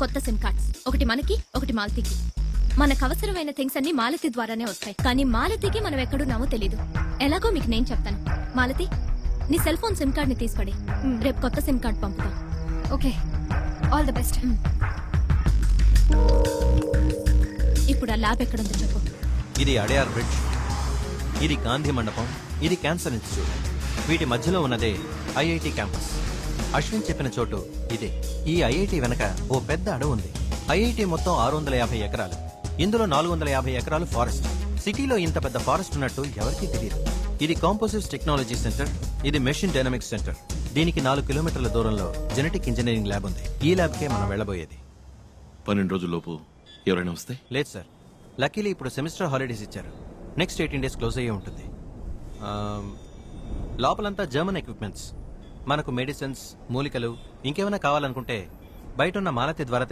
కొత్త SIM cards, ఒకటి మనకి ఒకటి మాలతికి. మనకు అవసరమైన థింగ్స్ అన్ని మాలతి ద్వారానే వస్తాయి, కానీ మాలతికి మనం ఎక్కడున్నామో తెలీదు. ఎలాగో మీకు నేను చెప్తాను. మాలతి, నీ సెల్ ఫోన్ సిమ్ కార్డ్ ని తీసుకోండి. రేపు కొత్త సిమ్ కార్డ్ పంపుతాం. Okay, all the best. ఇప్పుడు ఆ ల్యాబ్ ఎక్కడుందో చెప్పు. ఇది అడయార్ బ్రిడ్జ్, ఇది గాంధీ మండపం, ఇది క్యాన్సర్ ఇన్స్టిట్యూట్. వీటి మధ్యలో ఉన్నదే ఐఐటి క్యాంపస్. అశ్విన్ చెప్పిన చోటు ఇదే. ఈ ఐఐటి వెనక ఓ పెద్ద అడవి ఉంది. ఐఐటి మొత్తం 650 ఎకరాలు. ఇందులో 450 ఎకరాలు ఫారెస్ట్. సిటీలో ఇంత పెద్ద ఫారెస్ట్ ఉన్నట్టు ఎవరికీ తెలియదు. ఇది కాంపోజిట్స్ టెక్నాలజీ సెంటర్, ఇది మెషిన్ డైనమిక్స్ సెంటర్. దీనికి 4 కిలోమీటర్ల దూరంలో జెనెటిక్ ఇంజనీరింగ్ ల్యాబ్ ఉంది. ఈ ల్యాబ్కే మనం వెళ్ళబోయేది. 12 రోజుల్లోపు ఎవరైనా వస్తే? లేదు సార్, లక్కీలీ ఇప్పుడు సెమిస్టర్ హాలిడేస్ ఇచ్చారు. నెక్స్ట్ 18 డేస్ క్లోజ్ అయ్యే ఉంటుంది. లోపలంతా జర్మన్ ఎక్విప్మెంట్స్. మనకు మెడిసిన్స్, మూలికలు ఇంకేమైనా కావాలనుకుంటే బయట ఉన్న మాలతి ద్వారా